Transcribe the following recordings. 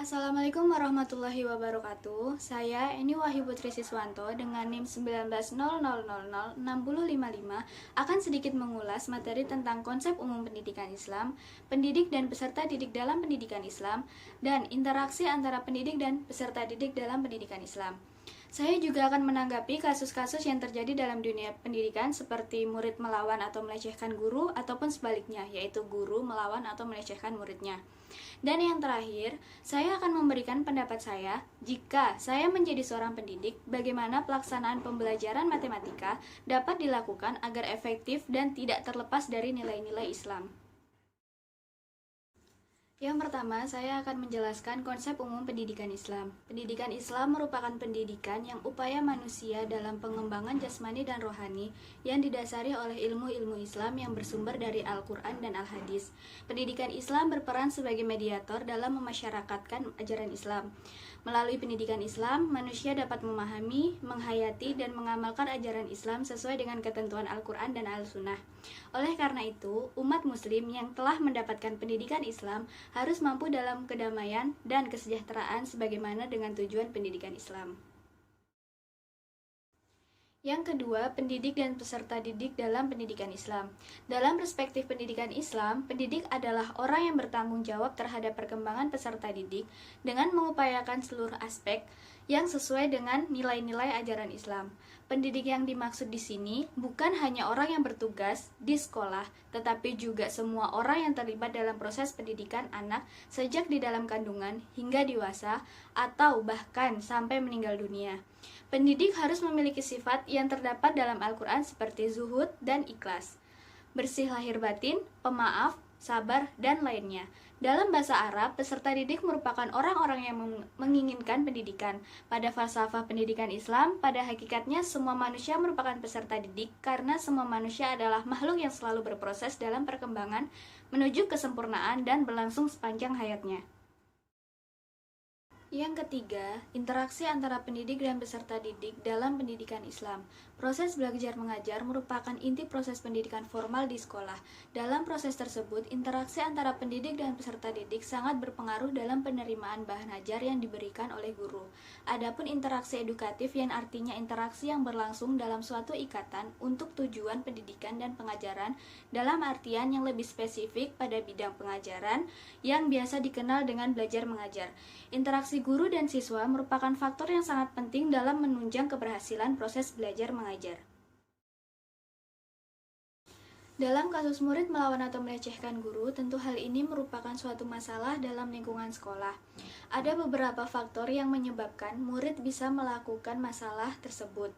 Assalamualaikum warahmatullahi wabarakatuh. Saya Eni Wahyu Putri Siswanto dengan NIM 1900006055 akan sedikit mengulas materi tentang konsep umum pendidikan Islam, pendidik dan peserta didik dalam pendidikan Islam, dan interaksi antara pendidik dan peserta didik dalam pendidikan Islam. Saya juga akan menanggapi kasus-kasus yang terjadi dalam dunia pendidikan seperti murid melawan atau melecehkan guru ataupun sebaliknya, yaitu guru melawan atau melecehkan muridnya. Dan yang terakhir, saya akan memberikan pendapat saya jika saya menjadi seorang pendidik, bagaimana pelaksanaan pembelajaran matematika dapat dilakukan agar efektif dan tidak terlepas dari nilai-nilai Islam. Yang pertama, saya akan menjelaskan konsep umum pendidikan Islam. Pendidikan Islam merupakan pendidikan yang upaya manusia dalam pengembangan jasmani dan rohani yang didasari oleh ilmu-ilmu Islam yang bersumber dari Al-Quran dan Al-Hadis. Pendidikan Islam berperan sebagai mediator dalam memasyarakatkan ajaran Islam. Melalui pendidikan Islam, manusia dapat memahami, menghayati, dan mengamalkan ajaran Islam sesuai dengan ketentuan Al-Quran dan Al-Sunnah. Oleh karena itu, umat muslim yang telah mendapatkan pendidikan Islam harus mampu dalam kedamaian dan kesejahteraan sebagaimana dengan tujuan pendidikan Islam. Yang kedua, pendidik dan peserta didik dalam pendidikan Islam. Dalam perspektif pendidikan Islam, pendidik adalah orang yang bertanggung jawab terhadap perkembangan peserta didik dengan mengupayakan seluruh aspek yang sesuai dengan nilai-nilai ajaran Islam. Pendidik yang dimaksud di sini bukan hanya orang yang bertugas di sekolah, tetapi juga semua orang yang terlibat dalam proses pendidikan anak sejak di dalam kandungan hingga dewasa atau bahkan sampai meninggal dunia. Pendidik harus memiliki sifat yang terdapat dalam Al-Quran seperti zuhud dan ikhlas, bersih lahir batin, pemaaf, sabar, dan lainnya. Dalam bahasa Arab, peserta didik merupakan orang-orang yang menginginkan pendidikan. Pada falsafah pendidikan Islam, pada hakikatnya semua manusia merupakan peserta didik karena semua manusia adalah makhluk yang selalu berproses dalam perkembangan menuju kesempurnaan dan berlangsung sepanjang hayatnya. Yang ketiga, interaksi antara pendidik dan peserta didik dalam pendidikan Islam. Proses belajar mengajar merupakan inti proses pendidikan formal di sekolah. Dalam proses tersebut, interaksi antara pendidik dan peserta didik sangat berpengaruh dalam penerimaan bahan ajar yang diberikan oleh guru. Adapun interaksi edukatif yang artinya interaksi yang berlangsung dalam suatu ikatan untuk tujuan pendidikan dan pengajaran dalam artian yang lebih spesifik pada bidang pengajaran yang biasa dikenal dengan belajar mengajar. Interaksi guru dan siswa merupakan faktor yang sangat penting dalam menunjang keberhasilan proses belajar mengajar. Dalam kasus murid melawan atau melecehkan guru, tentu hal ini merupakan suatu masalah dalam lingkungan sekolah. Ada beberapa faktor yang menyebabkan murid bisa melakukan masalah tersebut.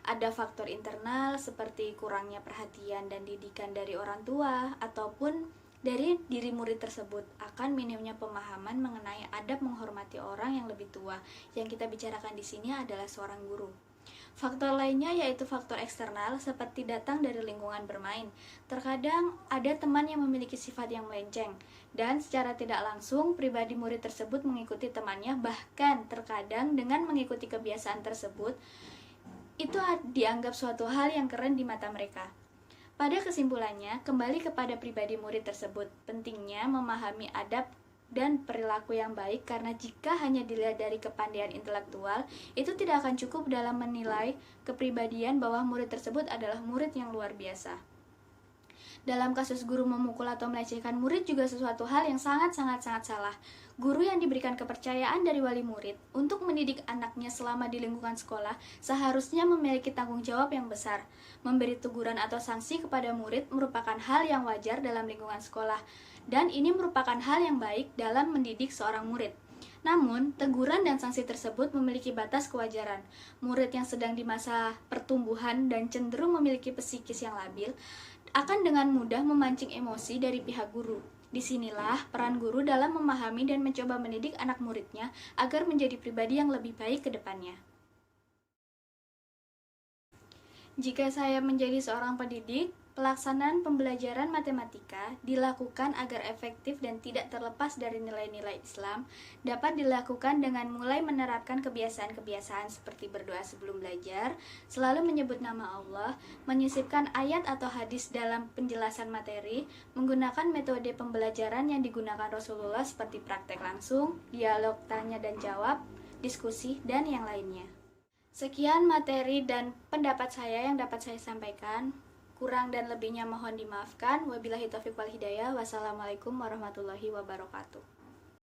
Ada faktor internal seperti kurangnya perhatian dan didikan dari orang tua ataupun dari diri murid tersebut, akan minimnya pemahaman mengenai adab menghormati orang yang lebih tua. Yang kita bicarakan di sini adalah seorang guru. Faktor lainnya yaitu faktor eksternal seperti datang dari lingkungan bermain. Terkadang ada teman yang memiliki sifat yang melenceng dan secara tidak langsung pribadi murid tersebut mengikuti temannya, bahkan terkadang dengan mengikuti kebiasaan tersebut itu dianggap suatu hal yang keren di mata mereka. Pada kesimpulannya, kembali kepada pribadi murid tersebut, pentingnya memahami adab dan perilaku yang baik karena jika hanya dilihat dari kepandaian intelektual, itu tidak akan cukup dalam menilai kepribadian bahwa murid tersebut adalah murid yang luar biasa. Dalam kasus guru memukul atau melecehkan murid juga sesuatu hal yang sangat salah. Guru yang diberikan kepercayaan dari wali murid untuk mendidik anaknya selama di lingkungan sekolah seharusnya memiliki tanggung jawab yang besar. Memberi teguran atau sanksi kepada murid merupakan hal yang wajar dalam lingkungan sekolah, dan ini merupakan hal yang baik dalam mendidik seorang murid. Namun, teguran dan sanksi tersebut memiliki batas kewajaran. Murid yang sedang di masa pertumbuhan dan cenderung memiliki psikis yang labil akan dengan mudah memancing emosi dari pihak guru. Disinilah peran guru dalam memahami dan mencoba mendidik anak muridnya agar menjadi pribadi yang lebih baik ke depannya. Jika saya menjadi seorang pendidik, Pelaksanaan pembelajaran matematika dilakukan agar efektif dan tidak terlepas dari nilai-nilai Islam, dapat dilakukan dengan mulai menerapkan kebiasaan-kebiasaan seperti berdoa sebelum belajar, selalu menyebut nama Allah, menyisipkan ayat atau hadis dalam penjelasan materi, menggunakan metode pembelajaran yang digunakan Rasulullah seperti praktek langsung, dialog tanya dan jawab, diskusi, dan yang lainnya. Sekian materi dan pendapat saya yang dapat saya sampaikan. Kurang dan lebihnya mohon dimaafkan. Wabillahi taufiq wal hidayah. Wassalamualaikum warahmatullahi wabarakatuh.